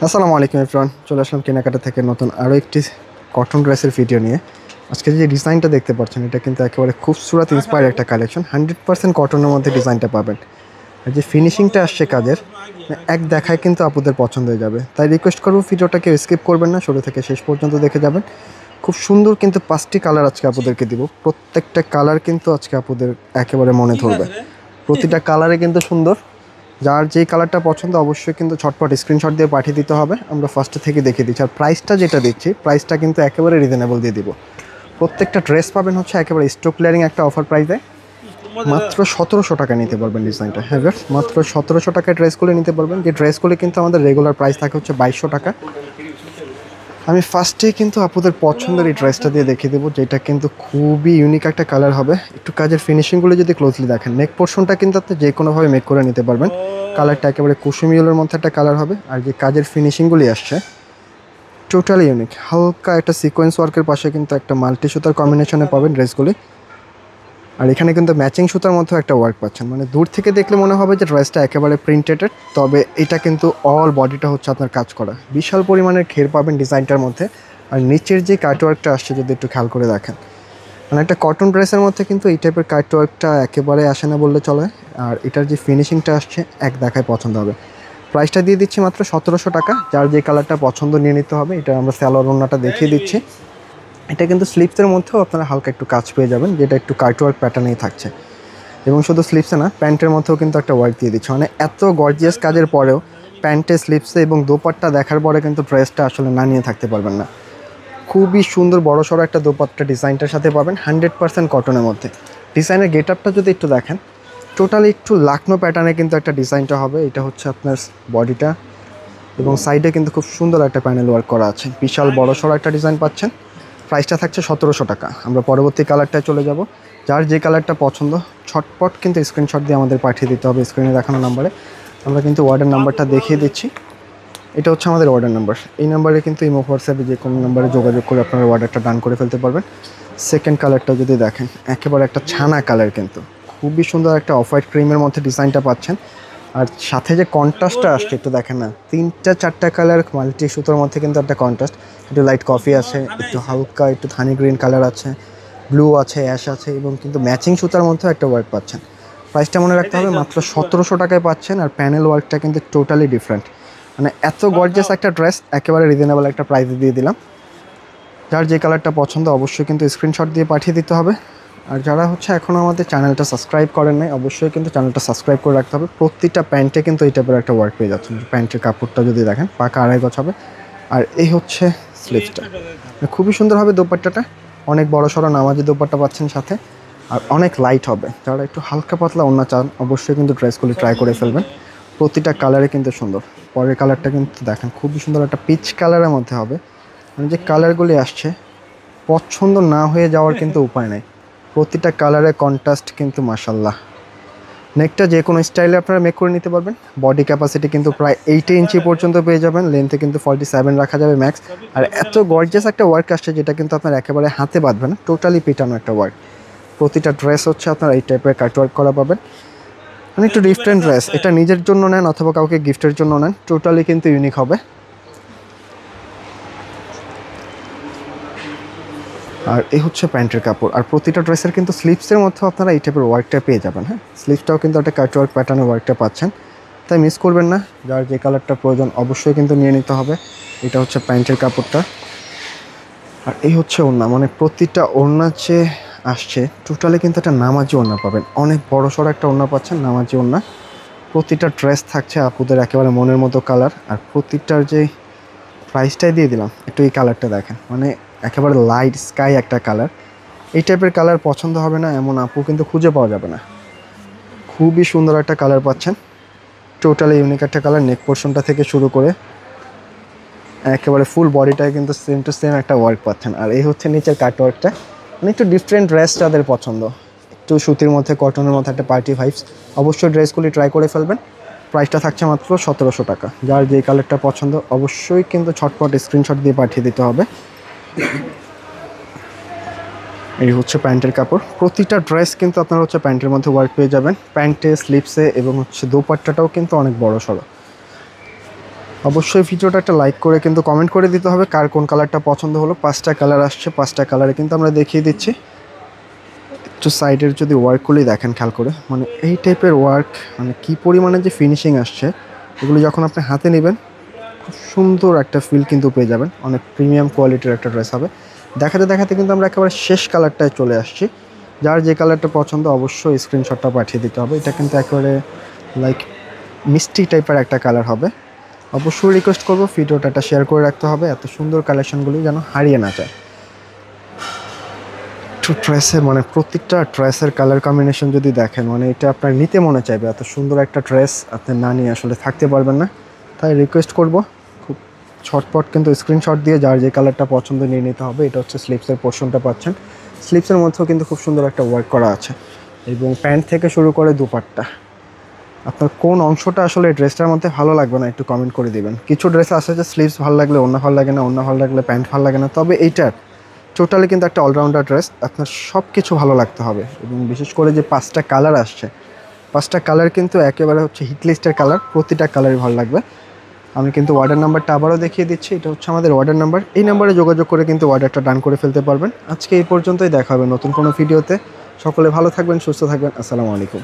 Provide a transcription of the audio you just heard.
আসসালামু আলাইকুম এভরিওয়ান, চলে আসলাম কেনাকাটা থেকে নতুন আরও একটি কটন ড্রেসের ভিডিও নিয়ে। আজকে যে ডিজাইনটা দেখতে পাচ্ছেন এটা কিন্তু একেবারে খুবসুরত ইন্সপায়ার একটা কালেকশন। 100% কটনের মধ্যে ডিজাইনটা পাবেন। আর যে ফিনিশিংটা আসছে কাজের, এক দেখায় কিন্তু আপুদের পছন্দ হয়ে যাবে। তাই রিকোয়েস্ট করবো ভিডিওটা কেউ স্কিপ করবেন না, শুরু থেকে শেষ পর্যন্ত দেখে যাবেন। খুব সুন্দর কিন্তু 5টি কালার আজকে আপুদেরকে দিব। প্রত্যেকটা কালার কিন্তু আজকে আপুদের একেবারে মনে ধরবে। প্রতিটা কালারে কিন্তু সুন্দর। যার যেই কালারটা পছন্দ অবশ্যই কিন্তু ঝটপট স্ক্রিনশট দিয়ে পাঠিয়ে দিতে হবে। আমরা ফার্স্টে থেকে দেখিয়ে দিচ্ছি। আর প্রাইসটা যেটা দিচ্ছি, প্রাইসটা কিন্তু একেবারে রিজনেবল দিয়ে দিব। প্রত্যেকটা ড্রেস পাবেন হচ্ছে একেবারে স্টক ক্লিয়ারিং একটা অফার প্রাইসে। মাত্র 1700 টাকা নিতে পারবেন ডিজাইনটা। হ্যাঁ, মাত্র 1700 টাকায় ড্রেসগুলো নিতে পারবেন। যে ড্রেসগুলো কিন্তু আমাদের রেগুলার প্রাইস থাকে হচ্ছে 2200 টাকা। আমি ফার্স্টেই কিন্তু আপনাদের পছন্দের এই ড্রেসটা দিয়ে দেখিয়ে দেবো, যেটা কিন্তু খুবই ইউনিক একটা কালার হবে। একটু কাজের ফিনিশিংগুলো যদি ক্লোজলি দেখেন, নেক পোর্শনটা কিন্তু আপনি যে কোনোভাবে মেক করে নিতে পারবেন। কালারটা একেবারে কুসুমি ইয়েলোর মধ্যে একটা কালার হবে। আর যে কাজের ফিনিশিংগুলি আসছে টোটালি ইউনিক। হালকা একটা সিকোয়েন্স ওয়ার্কের পাশে কিন্তু একটা মাল্টি সুতার কম্বিনেশনে পাবেন ড্রেসগুলি। আর এখানে কিন্তু ম্যাচিং সুতার মধ্যেও একটা ওয়ার্ক পাচ্ছেন। মানে দূর থেকে দেখলে মনে হবে যে ড্রেসটা একেবারে প্রিন্টেডেড, তবে এটা কিন্তু অল বডিটা হচ্ছে আপনার কাজ করা। বিশাল পরিমাণের ঘের পাবেন ডিজাইনটার মধ্যে। আর নিচের যে কাটওয়ার্কটা আসছে যদি একটু খেয়াল করে দেখেন, মানে একটা কটন ড্রেসের মধ্যে কিন্তু এই টাইপের কাটওয়ার্কটা একেবারে আসে না বললে চলে। আর এটার যে ফিনিশিংটা আসছে এক দেখায় পছন্দ হবে। প্রাইসটা দিয়ে দিচ্ছি মাত্র 1700 টাকা। যার যে কালারটা পছন্দ নিয়ে নিতে হবে। এটা আমরা সালোয়ার ওড়নাটা দেখিয়ে দিচ্ছি। এটা কিন্তু স্লিপসের মধ্যেও আপনারা হালকা একটু কাজ পেয়ে যাবেন, যেটা একটু কাটওয়ার্ক প্যাটার্নেই থাকছে। এবং শুধু স্লিপসে না, প্যান্টের মধ্যেও কিন্তু একটা ওয়ার্ক দিয়ে দিচ্ছে। মানে এত গর্জিয়াস কাজের পরেও প্যান্টে, স্লিপসে এবং দোপাট্টা দেখার পরে কিন্তু ড্রেসটা আসলে না নিয়ে থাকতে পারবেন না। খুবই সুন্দর বড়সড় একটা দোপাট্টা ডিজাইনটার সাথে পাবেন 100% কটনের মধ্যে। ডিজাইনের গেট আপটা যদি একটু দেখেন, টোটালি একটু লাকনো প্যাটার্নে কিন্তু একটা ডিজাইনটা হবে। এটা হচ্ছে আপনার বডিটা, এবং সাইডে কিন্তু খুব সুন্দর একটা প্যানেল ওয়ার্ক করা আছে। বিশাল বড়সড় একটা ডিজাইন পাচ্ছেন। প্রাইসটা থাকছে 1700 টাকা। আমরা পরবর্তী কালারটায় চলে যাব। যার যে কালারটা পছন্দ ছটপট কিন্তু স্ক্রিনশট দিয়ে আমাদের পাঠিয়ে দিতে হবে স্ক্রিনে দেখানো নাম্বারে। আমরা কিন্তু অর্ডার নাম্বারটা দেখিয়ে দিচ্ছি। এটা হচ্ছে আমাদের অর্ডার নাম্বার। এই নাম্বারে কিন্তু ইমো, হোয়াটসঅ্যাপে যে কোনো নাম্বারে যোগাযোগ করে আপনারা অর্ডারটা ডান করে ফেলতে পারবেন। সেকেন্ড কালারটা যদি দেখেন, একেবারে একটা ছানা কালার, কিন্তু খুবই সুন্দর একটা অফ হোয়াইট ক্রিমের মধ্যে ডিজাইনটা পাচ্ছেন। আর সাথে যে কন্ট্রাস্টটা আসছে একটু দেখেন না, 3-4টা কালার মাল্টি সুতোর মধ্যে কিন্তু একটা কন্ট্রাস্ট। একটু লাইট কফি আছে, একটু হালকা একটু হানি গ্রিন কালার আছে, ব্লু আছে, অ্যাশ আছে, এবং কিন্তু ম্যাচিং সুতার মধ্যেও একটা ওয়ার্ক পাচ্ছেন। প্রাইসটা মনে রাখতে হবে, মাত্র 1700 টাকায় পাচ্ছেন। আর প্যানেল ওয়ার্কটা কিন্তু টোটালি ডিফারেন্ট। মানে এত গর্জিয়াস একটা ড্রেস একেবারে রিজনেবল একটা প্রাইসে দিয়ে দিলাম। যার যে কালারটা পছন্দ অবশ্যই কিন্তু স্ক্রিনশট দিয়ে পাঠিয়ে দিতে হবে। আর যারা হচ্ছে এখনও আমাদের চ্যানেলটা সাবস্ক্রাইব করেন নাই, অবশ্যই কিন্তু চ্যানেলটা সাবস্ক্রাইব করে রাখতে হবে। প্রতিটা প্যান্টে কিন্তু এই টাইপের একটা ওয়ার্ক পেয়ে যাচ্ছেন। প্যান্টের কাপড়টা যদি দেখেন, পাকা 2.5 গজ হবে। আর এই হচ্ছে স্লিভসটা, খুবই সুন্দর হবে। দোপাট্টাটা অনেক বড় সড়ো নামাজি দোপাট্টা পাচ্ছেন সাথে। আর অনেক লাইট হবে। যারা একটু হালকা পাতলা ওড়না চান অবশ্যই কিন্তু ড্রেসগুলি ট্রাই করে ফেলবেন। প্রতিটা কালারে কিন্তু সুন্দর। পরের কালারটা কিন্তু দেখেন, খুবই সুন্দর একটা পিচ কালারের মধ্যে হবে। মানে যে কালারগুলি আসছে, পছন্দ না হয়ে যাওয়ার কিন্তু উপায় নেই। প্রতিটা কালারের কন্ট্রাস্ট কিন্তু মাশাল্লাহ। নেকটা যে কোনো স্টাইলে আপনারা মেক করে নিতে পারবেন। বডি ক্যাপাসিটি কিন্তু প্রায় 8 ইঞ্চি পর্যন্ত পেয়ে যাবেন। লেন্থে কিন্তু 47 রাখা যাবে ম্যাক্স। আর এত গর্জিয়াস একটা ওয়ার্ক আসছে, যেটা কিন্তু আপনার একেবারে হাতে বাঁধবে না, টোটালি পিটানো একটা ওয়ার্ক। প্রতিটা ড্রেস হচ্ছে আপনার এই টাইপের কাট ওয়ার্ক করা পাবেন। মানে একটু ডিফারেন্ট ড্রেস। এটা নিজের জন্য নেন অথবা কাউকে গিফটের জন্য নেন, টোটালি কিন্তু ইউনিক হবে। আর এই হচ্ছে প্যান্টের কাপড়। আর প্রতিটা ড্রেসের কিন্তু স্লিপসের মধ্যেও আপনারা এই টাইপের ওয়ার্কটা পেয়ে যাবেন। হ্যাঁ, স্লিপসটাও কিন্তু একটা কাট ওয়ার্ক প্যাটার্নের ওয়ার্কটা পাচ্ছেন। তাই মিস করবেন না। যার যে কালারটা প্রয়োজন অবশ্যই কিন্তু নিয়ে নিতে হবে। এটা হচ্ছে প্যান্টের কাপড়টা। আর এই হচ্ছে ওড়না। মানে প্রতিটা ওড়না যে আসছে টোটালি কিন্তু একটা নামাজি ওড়না পাবেন। অনেক বড় সড়ো একটা ওড়না পাচ্ছেন, নামাজি ওড়না। প্রতিটা ড্রেস থাকছে আপুদের একেবারে মনের মতো কালার। আর প্রতিটার যে প্রাইসটাই দিয়ে দিলাম, একটু এই কালারটা দেখেন, মানে একেবারে লাইট স্কাই একটা কালার। এই টাইপের কালার পছন্দ হবে না এমন আপু কিন্তু খুঁজে পাওয়া যাবে না। খুবই সুন্দর একটা কালার পাচ্ছেন, টোটালি ইউনিক একটা কালার। নেক পোর্শনটা থেকে শুরু করে একেবারে ফুল বডিটায় কিন্তু সেম টু সেম একটা ওয়ার্ক পাচ্ছেন। আর এই হচ্ছে নিচের কাট ওয়ার্কটা। মানে একটু ডিফারেন্ট ড্রেস যাদের পছন্দ, একটু সুতির মধ্যে কটনের মধ্যে একটা পার্টি ভাইবস, অবশ্যই ড্রেসগুলি ট্রাই করে ফেলবেন। প্রাইসটা থাকছে মাত্র 1700 টাকা। যার যে কালারটা পছন্দ অবশ্যই কিন্তু ছটপট স্ক্রিনশট দিয়ে পাঠিয়ে দিতে হবে। এই হচ্ছে প্যান্টের কাপড়। প্রতিটা ড্রেস কিন্তু আপনারা হচ্ছে প্যান্টের মধ্যে ওয়ার্ক পেয়ে যাবেন, প্যান্টে, স্লিপসে, এবং হচ্ছে দোপাট্টাটাও কিন্তু অনেক বড় সড়ো। অবশ্যই ভিডিওটা একটা লাইক করে কিন্তু কমেন্ট করে দিতে হবে কার কোন কালারটা পছন্দ হলো। 5টা কালার আসছে, 5টা কালারে কিন্তু আমরা দেখিয়ে দিচ্ছি। একটু সাইডের যদি ওয়ার্কগুলি দেখেন খেয়াল করে, মানে এই টাইপের ওয়ার্ক, মানে কী পরিমাণে যে ফিনিশিং আসছে, এগুলো যখন আপনি হাতে নেবেন খুব সুন্দর একটা ফিল কিন্তু পেয়ে যাবেন। অনেক প্রিমিয়াম কোয়ালিটির একটা ড্রেস হবে। দেখাতে দেখাতে কিন্তু আমরা একেবারে শেষ কালারটায় চলে আসছি। যার যে কালারটা পছন্দ অবশ্যই স্ক্রিনশটটা পাঠিয়ে দিতে হবে। এটা কিন্তু একেবারে লাইক মিষ্টি টাইপের একটা কালার হবে। অবশ্যই রিকোয়েস্ট করবো ভিডিওটা শেয়ার করে রাখতে হবে, এত সুন্দর কালেকশনগুলি যেন হারিয়ে না যায়। একটু ড্রেসের মানে প্রত্যেকটা ড্রেসের কালার কম্বিনেশন যদি দেখেন, মানে এটা আপনার নিতে মনে চাইবে। এত সুন্দর একটা ড্রেস আপনি না নিয়ে আসলে থাকতে পারবেন না। তাই রিকোয়েস্ট করব খুব ছটপট কিন্তু স্ক্রিনশট দিয়ে যার যে কালারটা পছন্দ নিয়ে নিতে হবে। এটা হচ্ছে স্লিপসের পোর্শনটা পাচ্ছেন। স্লিপসের মধ্যেও কিন্তু খুব সুন্দর একটা ওয়ার্ক করা আছে, এবং প্যান্ট থেকে শুরু করে দুপাট্টা। আপনার কোন অংশটা আসলে এই ড্রেসটার মধ্যে ভালো লাগবে না একটু কমেন্ট করে দিবেন। কিছু ড্রেস আছে যে স্লিভস ভালো লাগলে ওড়না ভালো লাগে না, ওড়না ভালো লাগলে প্যান্ট ভালো লাগে না। তবে এইটার টোটালি কিন্তু একটা অলরাউন্ডার ড্রেস, আপনার সব কিছু ভালো লাগতে হবে। এবং বিশেষ করে যে 5টা কালার আসছে, 5টা কালার কিন্তু একেবারে হচ্ছে হিট লিস্টের কালার, প্রতিটা কালারই ভালো লাগবে। আমি কিন্তু অর্ডার নাম্বারটা আবারও দেখিয়ে দিচ্ছি। এটা হচ্ছে আমাদের অর্ডার নাম্বার। এই নাম্বারে যোগাযোগ করে কিন্তু অর্ডারটা ডান করে ফেলতে পারবেন। আজকে এই পর্যন্তই, দেখা হবে নতুন কোনো ভিডিওতে। সকলে ভালো থাকবেন, সুস্থ থাকবেন। আসসালামু আলাইকুম।